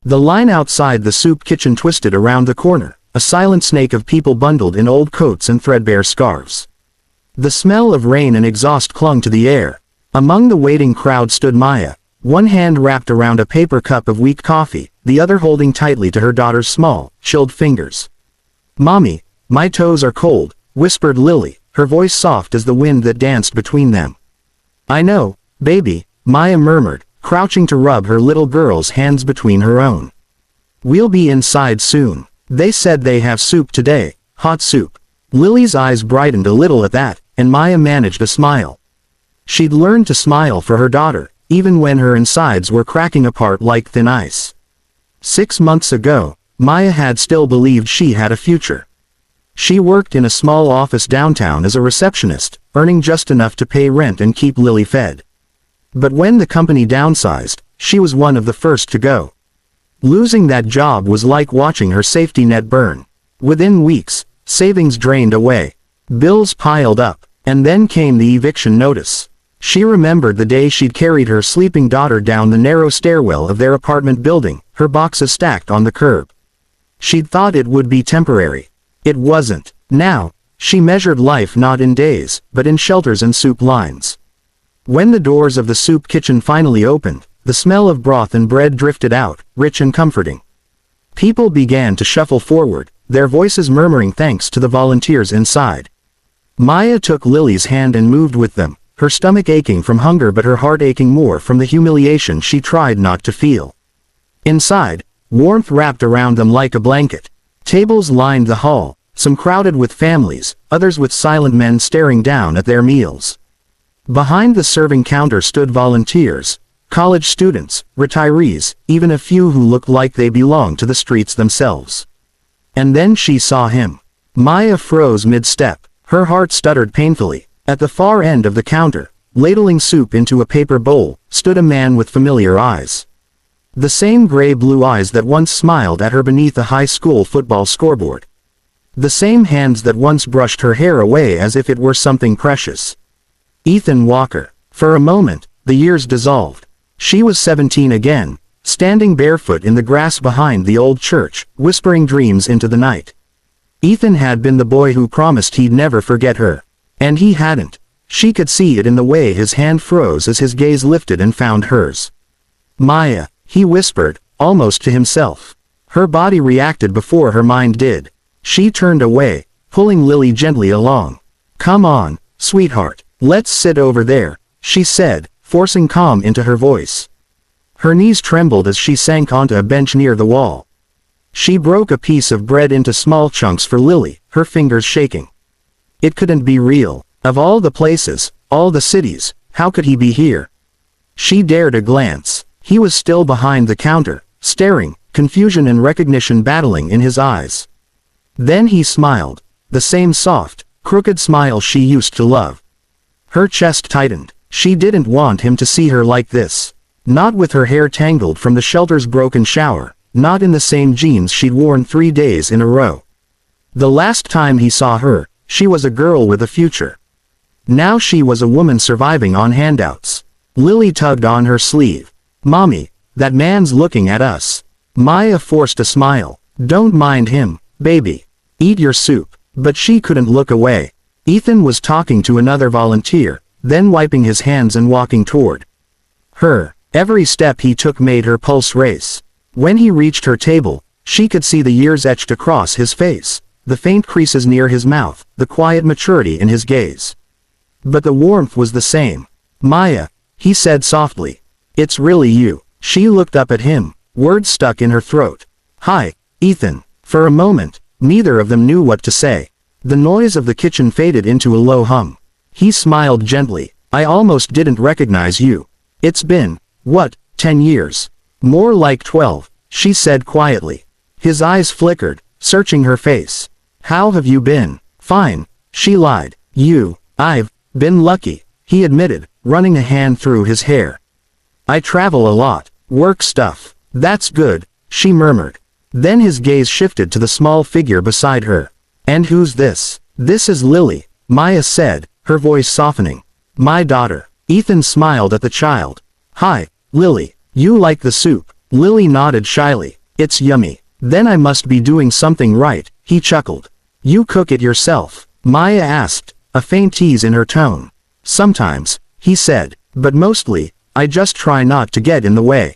The line outside the soup kitchen twisted around the corner, a silent snake of people bundled in old coats and threadbare scarves. The smell of rain and exhaust clung to the air. Among the waiting crowd stood Maya, one hand wrapped around a paper cup of weak coffee, the other holding tightly to her daughter's small, chilled fingers. "Mommy, my toes are cold," whispered Lily, her voice soft as the wind that danced between them. "I know, baby," Maya murmured, crouching to rub her little girl's hands between her own. "We'll be inside soon. They said they have soup today, hot soup." Lily's eyes brightened a little at that, and Maya managed a smile. She'd learned to smile for her daughter, even when her insides were cracking apart like thin ice. 6 months ago, Maya had still believed she had a future. She worked in a small office downtown as a receptionist, earning just enough to pay rent and keep Lily fed. But when the company downsized, she was one of the first to go. Losing that job was like watching her safety net burn. Within weeks, savings drained away. Bills piled up, and then came the eviction notice. She remembered the day she'd carried her sleeping daughter down the narrow stairwell of their apartment building, her boxes stacked on the curb. She'd thought it would be temporary. It wasn't. Now, she measured life not in days, but in shelters and soup lines. When the doors of the soup kitchen finally opened, the smell of broth and bread drifted out, rich and comforting. People began to shuffle forward, their voices murmuring thanks to the volunteers inside. Maya took Lily's hand and moved with them, her stomach aching from hunger but her heart aching more from the humiliation she tried not to feel. Inside, warmth wrapped around them like a blanket. Tables lined the hall, some crowded with families, others with silent men staring down at their meals. Behind the serving counter stood volunteers, college students, retirees, even a few who looked like they belonged to the streets themselves. And then she saw him. Maya froze mid-step, her heart stuttered painfully. At the far end of the counter, ladling soup into a paper bowl, stood a man with familiar eyes. The same gray-blue eyes that once smiled at her beneath a high school football scoreboard. The same hands that once brushed her hair away as if it were something precious. Ethan Walker. For a moment, the years dissolved. She was 17 again, standing barefoot in the grass behind the old church, whispering dreams into the night. Ethan had been the boy who promised he'd never forget her. And he hadn't. She could see it in the way his hand froze as his gaze lifted and found hers. "Maya," he whispered, almost to himself. Her body reacted before her mind did. She turned away, pulling Lily gently along. "Come on, sweetheart. Let's sit over there," she said, forcing calm into her voice. Her knees trembled as she sank onto a bench near the wall. She broke a piece of bread into small chunks for Lily, her fingers shaking. It couldn't be real. Of all the places, all the cities, how could he be here? She dared a glance. He was still behind the counter, staring, confusion and recognition battling in his eyes. Then he smiled, the same soft, crooked smile she used to love. Her chest tightened. She didn't want him to see her like this. Not with her hair tangled from the shelter's broken shower, not in the same jeans she'd worn 3 days in a row. The last time he saw her, she was a girl with a future. Now she was a woman surviving on handouts. Lily tugged on her sleeve. "Mommy, that man's looking at us." Maya forced a smile. "Don't mind him, baby. Eat your soup." But she couldn't look away. Ethan was talking to another volunteer, then wiping his hands and walking toward her. Every step he took made her pulse race. When he reached her table, she could see the years etched across his face, the faint creases near his mouth, the quiet maturity in his gaze. But the warmth was the same. "Maya," he said softly. "It's really you." She looked up at him, words stuck in her throat. "Hi, Ethan." For a moment, neither of them knew what to say. The noise of the kitchen faded into a low hum. He smiled gently. "I almost didn't recognize you. It's been, what, 10 years? More like 12, she said quietly. His eyes flickered, searching her face. "How have you been?" "Fine," she lied. I've been lucky," he admitted, running a hand through his hair. "I travel a lot. Work stuff." "That's good," she murmured. Then his gaze shifted to the small figure beside her. "And who's this?" "This is Lily," Maya said, her voice softening. "My daughter." Ethan smiled at the child. "Hi, Lily. You like the soup?" Lily nodded shyly. It's yummy. Then I must be doing something right, he chuckled. You cook it yourself? Maya asked, a faint tease in her tone. Sometimes, he said, but mostly, I just try not to get in the way.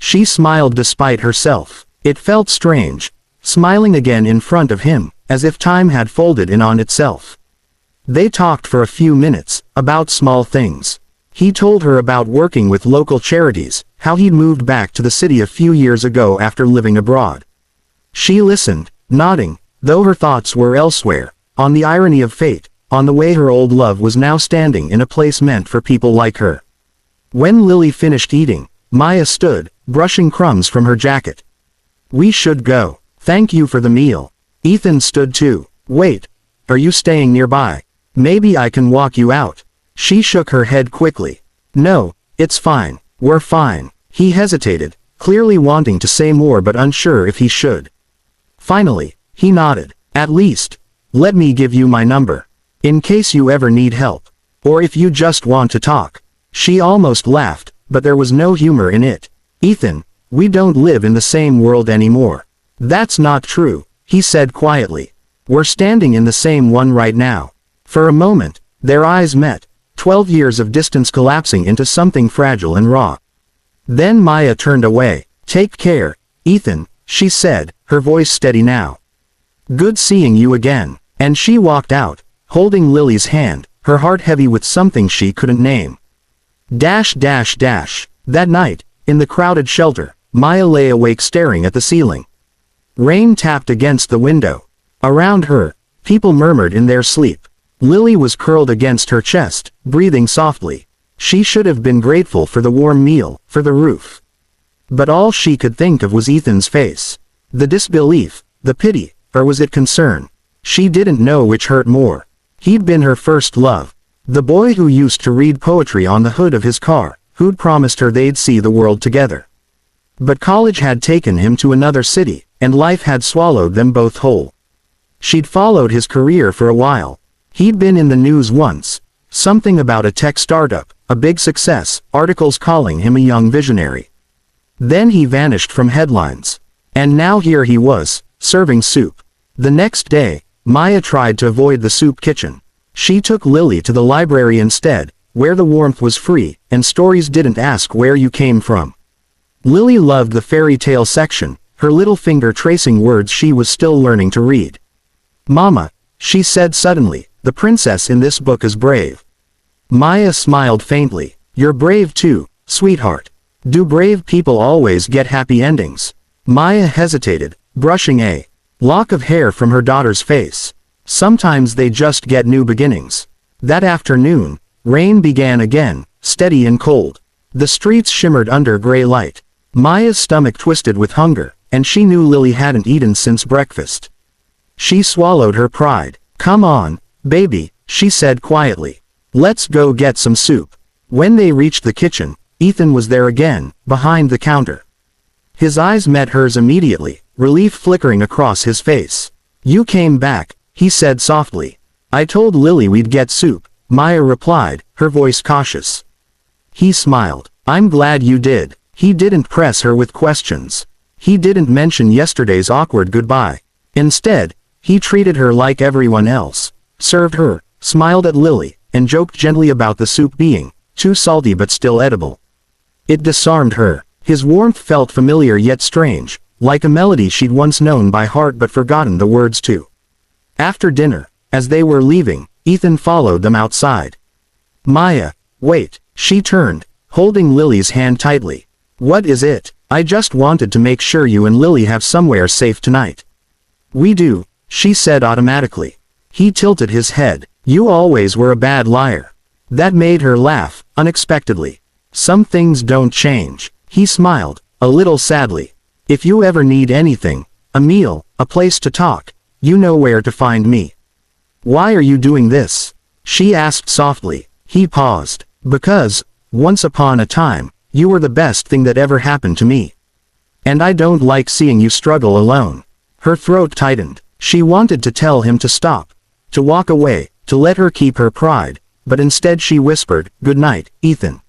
She smiled despite herself. It felt strange, smiling again in front of him, as if time had folded in on itself. They talked for a few minutes, about small things. He told her about working with local charities, how he'd moved back to the city a few years ago after living abroad. She listened, nodding, though her thoughts were elsewhere, on the irony of fate, on the way her old love was now standing in a place meant for people like her. When Lily finished eating, Maya stood, brushing crumbs from her jacket. We should go. Thank you for the meal. Ethan stood too. Wait. Are you staying nearby? Maybe I can walk you out. She shook her head quickly. No, it's fine. We're fine. He hesitated, clearly wanting to say more but unsure if he should. Finally, he nodded. At least, let me give you my number. In case you ever need help. Or if you just want to talk. She almost laughed, but there was no humor in it. Ethan, we don't live in the same world anymore. That's not true, he said quietly. We're standing in the same one right now. For a moment, their eyes met, 12 years of distance collapsing into something fragile and raw. Then Maya turned away. Take care, Ethan, she said, her voice steady now. Good seeing you again. And she walked out, holding Lily's hand, her heart heavy with something she couldn't name. That night, in the crowded shelter, Maya lay awake staring at the ceiling. Rain tapped against the window. Around her, people murmured in their sleep. Lily was curled against her chest, breathing softly. She should have been grateful for the warm meal, for the roof. But all she could think of was Ethan's face. The disbelief, the pity, or was it concern? She didn't know which hurt more. He'd been her first love. The boy who used to read poetry on the hood of his car, who'd promised her they'd see the world together. But college had taken him to another city, and life had swallowed them both whole. She'd followed his career for a while. He'd been in the news once. Something about a tech startup, a big success, articles calling him a young visionary. Then he vanished from headlines. And now here he was, serving soup. The next day, Maya tried to avoid the soup kitchen. She took Lily to the library instead, where the warmth was free, and stories didn't ask where you came from. Lily loved the fairy tale section, her little finger tracing words she was still learning to read. Mama, she said suddenly, the princess in this book is brave. Maya smiled faintly. You're brave too, sweetheart. Do brave people always get happy endings? Maya hesitated, brushing a lock of hair from her daughter's face. Sometimes they just get new beginnings. That afternoon, rain began again, steady and cold. The streets shimmered under gray light. Maya's stomach twisted with hunger, and she knew Lily hadn't eaten since breakfast. She swallowed her pride. Come on, baby, she said quietly. Let's go get some soup. When they reached the kitchen, Ethan was there again, behind the counter. His eyes met hers immediately, relief flickering across his face. You came back, he said softly. I told Lily we'd get soup, Maya replied, her voice cautious. He smiled. I'm glad you did. He didn't press her with questions. He didn't mention yesterday's awkward goodbye. Instead, he treated her like everyone else, served her, smiled at Lily, and joked gently about the soup being too salty but still edible. It disarmed her. His warmth felt familiar yet strange, like a melody she'd once known by heart but forgotten the words to. After dinner, as they were leaving, Ethan followed them outside. Maya, wait, she turned, holding Lily's hand tightly. What is it? I just wanted to make sure you and Lily have somewhere safe tonight. We do, she said automatically. He tilted his head. You always were a bad liar. That made her laugh, unexpectedly. Some things don't change. He smiled, a little sadly. If you ever need anything, a meal, a place to talk, you know where to find me. Why are you doing this? She asked softly. He paused. Because, once upon a time, you were the best thing that ever happened to me. And I don't like seeing you struggle alone. Her throat tightened. She wanted to tell him to stop, to walk away, to let her keep her pride, but instead she whispered, "Good night, Ethan."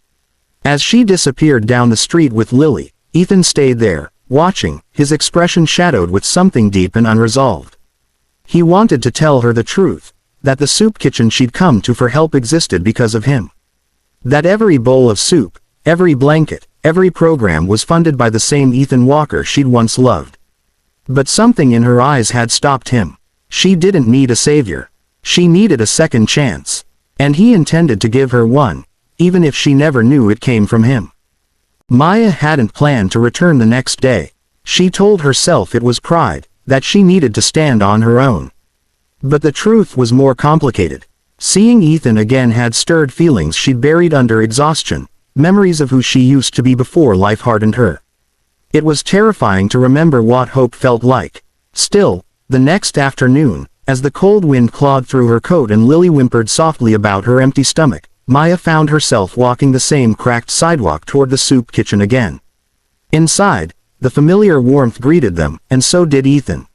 As she disappeared down the street with Lily, Ethan stayed there, watching, his expression shadowed with something deep and unresolved. He wanted to tell her the truth, that the soup kitchen she'd come to for help existed because of him. That every bowl of soup, every blanket, every program was funded by the same Ethan Walker she'd once loved. But something in her eyes had stopped him. She didn't need a savior. She needed a second chance. And he intended to give her one, even if she never knew it came from him. Maya hadn't planned to return the next day. She told herself it was pride, that she needed to stand on her own. But the truth was more complicated. Seeing Ethan again had stirred feelings she'd buried under exhaustion, memories of who she used to be before life hardened her. It was terrifying to remember what hope felt like. Still, the next afternoon, as the cold wind clawed through her coat and Lily whimpered softly about her empty stomach, Maya found herself walking the same cracked sidewalk toward the soup kitchen again. Inside, the familiar warmth greeted them, and so did Ethan.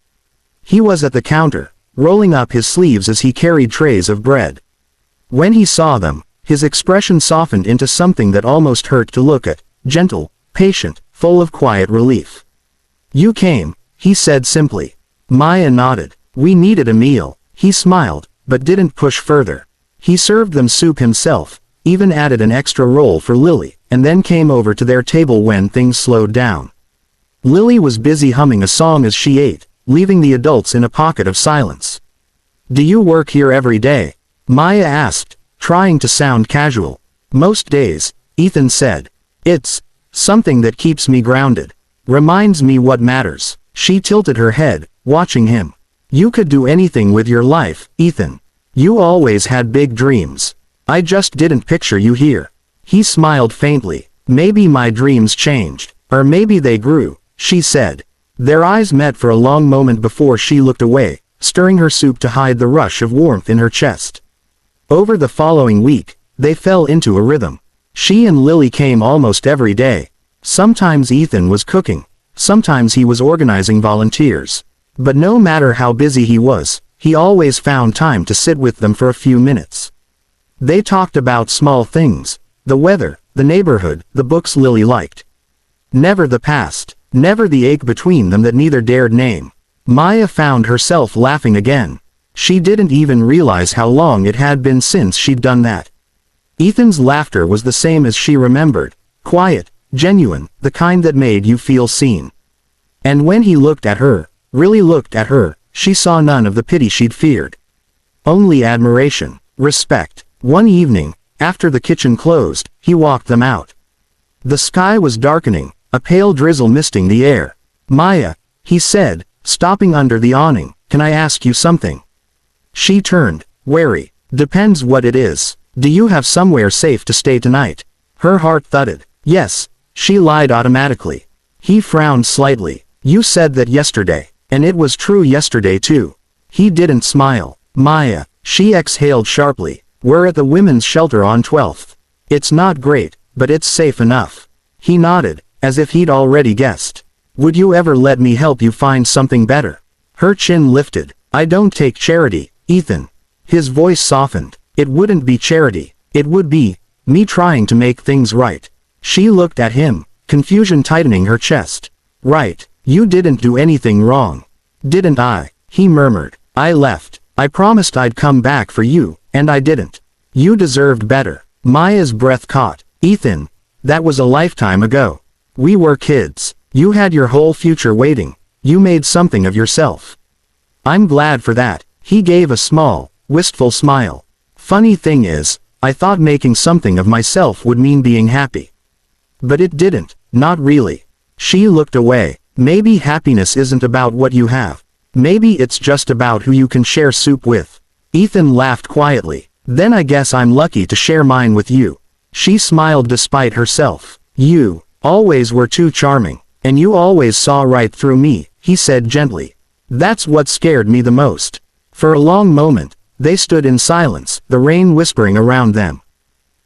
He was at the counter, rolling up his sleeves as he carried trays of bread. When he saw them, his expression softened into something that almost hurt to look at, gentle, patient, full of quiet relief. "You came," he said simply. Maya nodded. "We needed a meal." He smiled, but didn't push further. He served them soup himself, even added an extra roll for Lily, and then came over to their table when things slowed down. Lily was busy humming a song as she ate, leaving the adults in a pocket of silence. "Do you work here every day?" Maya asked, trying to sound casual. "Most days," Ethan said. "It's something that keeps me grounded. Reminds me what matters." She tilted her head, watching him. "You could do anything with your life, Ethan. You always had big dreams. I just didn't picture you here." He smiled faintly. "Maybe my dreams changed. Or maybe they grew," she said. Their eyes met for a long moment before she looked away, stirring her soup to hide the rush of warmth in her chest. Over the following week, they fell into a rhythm. She and Lily came almost every day. Sometimes Ethan was cooking. Sometimes he was organizing volunteers. But no matter how busy he was, he always found time to sit with them for a few minutes. They talked about small things, the weather, the neighborhood, the books Lily liked. Never the past, never the ache between them that neither dared name. Maya found herself laughing again. She didn't even realize how long it had been since she'd done that. Ethan's laughter was the same as she remembered, quiet, genuine, the kind that made you feel seen. And when he looked at her, really looked at her, she saw none of the pity she'd feared. Only admiration, respect. One evening, after the kitchen closed, he walked them out. The sky was darkening, a pale drizzle misting the air. "Maya," he said, stopping under the awning, "can I ask you something?" She turned, wary. "Depends what it is. Do you have somewhere safe to stay tonight?" Her heart thudded. "Yes," she lied automatically. He frowned slightly. "You said that yesterday. And it was true yesterday too." He didn't smile. "Maya," she exhaled sharply, "we're at the women's shelter on 12th. It's not great, but it's safe enough." He nodded, as if he'd already guessed. "Would you ever let me help you find something better?" Her chin lifted. "I don't take charity, Ethan." His voice softened. "It wouldn't be charity. It would be me trying to make things right." She looked at him, confusion tightening her chest. "Right. You didn't do anything wrong." "Didn't I?" he murmured. "I left. I promised I'd come back for you, and I didn't. You deserved better." Maya's breath caught. "Ethan, that was a lifetime ago. We were kids. You had your whole future waiting. You made something of yourself." "I'm glad for that." He gave a small, wistful smile. "Funny thing is, I thought making something of myself would mean being happy. But it didn't, not really." She looked away. "Maybe happiness isn't about what you have. Maybe it's just about who you can share soup with." Ethan laughed quietly. "Then I guess I'm lucky to share mine with you." She smiled despite herself. "You always were too charming, and you always saw right through me," he said gently. "That's what scared me the most." For a long moment, they stood in silence, the rain whispering around them.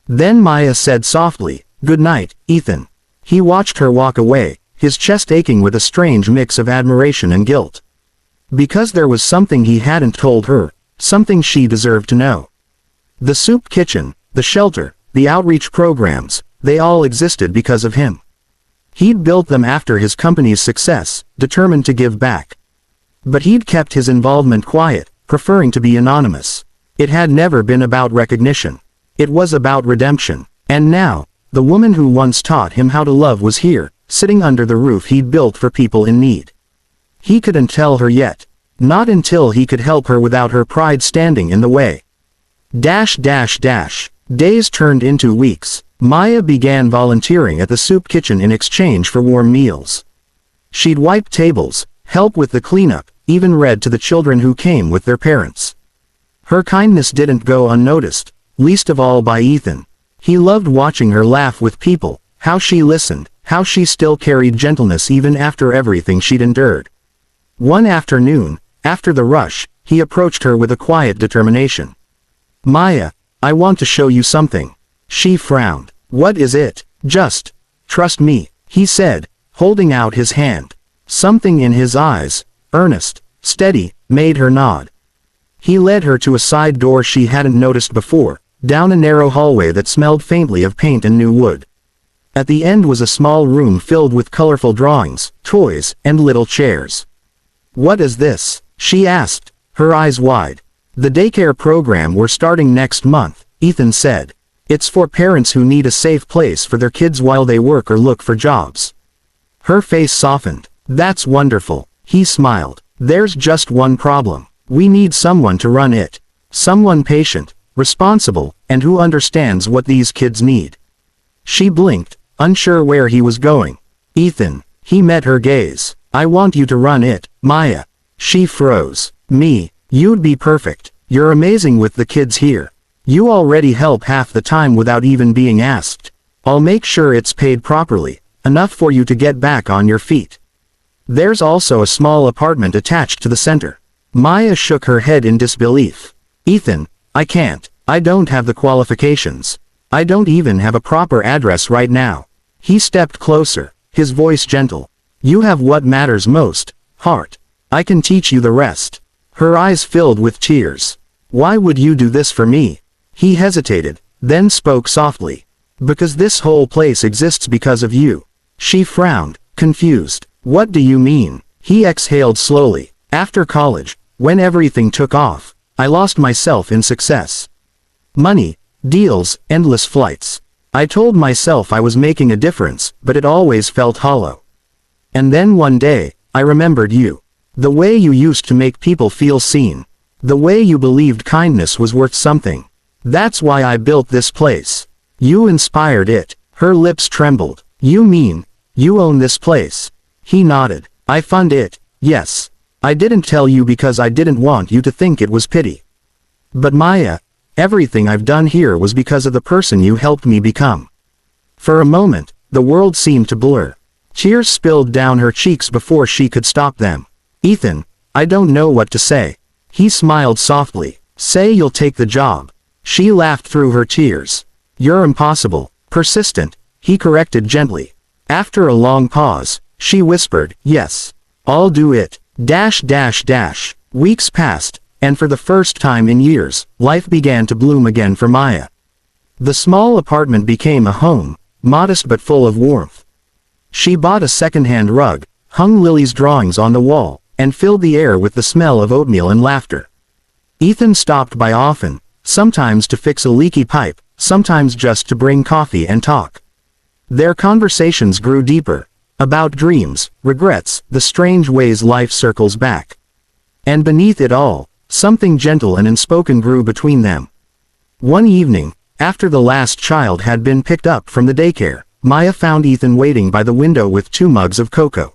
Then Maya said softly, "Good night, Ethan." He watched her walk away, his chest aching with a strange mix of admiration and guilt. Because there was something he hadn't told her, something she deserved to know. The soup kitchen, the shelter, the outreach programs, they all existed because of him. He'd built them after his company's success, determined to give back. But he'd kept his involvement quiet, preferring to be anonymous. It had never been about recognition. It was about redemption. And now, the woman who once taught him how to love was here, sitting under the roof he'd built for people in need. He couldn't tell her yet. Not until he could help her without her pride standing in the way. Days turned into weeks. Maya began volunteering at the soup kitchen in exchange for warm meals. She'd wipe tables, help with the cleanup, even read to the children who came with their parents. Her kindness didn't go unnoticed, least of all by Ethan. He loved watching her laugh with people, how she listened, how she still carried gentleness even after everything she'd endured. One afternoon, after the rush, he approached her with a quiet determination. "Maya, I want to show you something." She frowned. "What is it?" "Just trust me," he said, holding out his hand. Something in his eyes, earnest, steady, made her nod. He led her to a side door she hadn't noticed before, down a narrow hallway that smelled faintly of paint and new wood. At the end was a small room filled with colorful drawings, toys, and little chairs. "What is this?" she asked, her eyes wide. "The daycare program we're starting next month," Ethan said. "It's for parents who need a safe place for their kids while they work or look for jobs." Her face softened. "That's wonderful," he smiled. "There's just one problem. We need someone to run it. Someone patient, responsible, and who understands what these kids need." She blinked, unsure where he was going. "Ethan," he met her gaze. "I want you to run it, Maya." She froze. "Me? You'd be perfect. You're amazing with the kids here. You already help half the time without even being asked. I'll make sure it's paid properly, enough for you to get back on your feet. There's also a small apartment attached to the center." Maya shook her head in disbelief. "Ethan, I can't. I don't have the qualifications. I don't even have a proper address right now." He stepped closer, his voice gentle. "You have what matters most, heart. I can teach you the rest." Her eyes filled with tears. "Why would you do this for me?" He hesitated, then spoke softly. "Because this whole place exists because of you." She frowned, confused. "What do you mean?" He exhaled slowly. "After college, when everything took off, I lost myself in success. Money, deals, endless flights. I told myself I was making a difference, but it always felt hollow. And then one day, I remembered you. The way you used to make people feel seen. The way you believed kindness was worth something. That's why I built this place. You inspired it." Her lips trembled. "You mean, you own this place?" He nodded. "I fund it, yes. I didn't tell you because I didn't want you to think it was pity. But Maya, everything I've done here was because of the person you helped me become." For a moment, the world seemed to blur. Tears spilled down her cheeks before she could stop them. "Ethan, I don't know what to say." He smiled softly. "Say you'll take the job." She laughed through her tears. "You're impossible, persistent," he corrected gently. After a long pause, she whispered, "Yes. I'll do it." Weeks passed, and for the first time in years, life began to bloom again for Maya. The small apartment became a home, modest but full of warmth. She bought a second-hand rug, hung Lily's drawings on the wall, and filled the air with the smell of oatmeal and laughter. Ethan stopped by often, sometimes to fix a leaky pipe, sometimes just to bring coffee and talk. Their conversations grew deeper, about dreams, regrets, the strange ways life circles back. And beneath it all, something gentle and unspoken grew between them. One evening, after the last child had been picked up from the daycare, Maya found Ethan waiting by the window with 2 mugs of cocoa.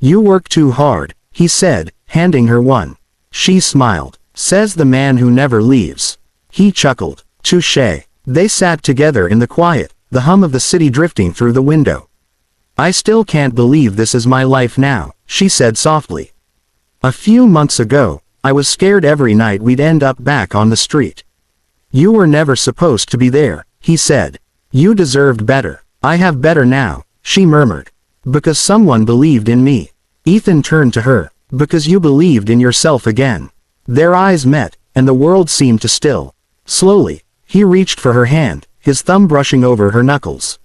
"You work too hard," he said, handing her one. She smiled. "Says the man who never leaves." He chuckled. "Touché." They sat together in the quiet, the hum of the city drifting through the window. "I still can't believe this is my life now," she said softly. "A few months ago, I was scared every night we'd end up back on the street." "You were never supposed to be there," he said. "You deserved better." "I have better now," she murmured. "Because someone believed in me." Ethan turned to her. "Because you believed in yourself again." Their eyes met, and the world seemed to still. Slowly, he reached for her hand, his thumb brushing over her knuckles.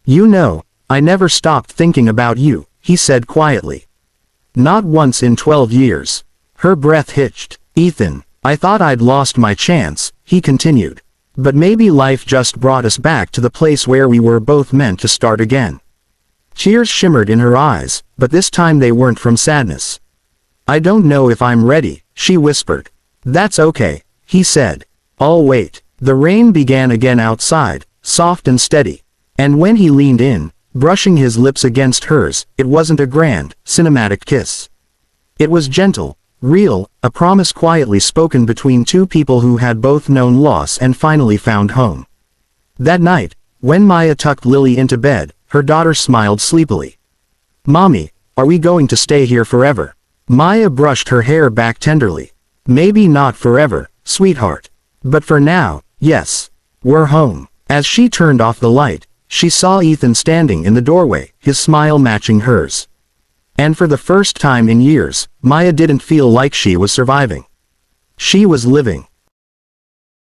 "You know, I never stopped thinking about you, he said quietly. Not once in 12 years. Her breath hitched. Ethan, I thought I'd lost my chance, he continued. But maybe life just brought us back to the place where we were both meant to start again. Tears shimmered in her eyes, but this time they weren't from sadness. I don't know if I'm ready, she whispered. That's okay, he said. I'll wait. The rain began again outside, soft and steady. And when he leaned in, brushing his lips against hers, it wasn't a grand, cinematic kiss. It was gentle, real, a promise quietly spoken between two people who had both known loss and finally found home. That night, when Maya tucked Lily into bed, her daughter smiled sleepily. Mommy, are we going to stay here forever? Maya brushed her hair back tenderly. Maybe not forever, sweetheart. But for now, yes. We're home. As she turned off the light, she saw Ethan standing in the doorway, his smile matching hers. And for the first time in years, Maya didn't feel like she was surviving. She was living.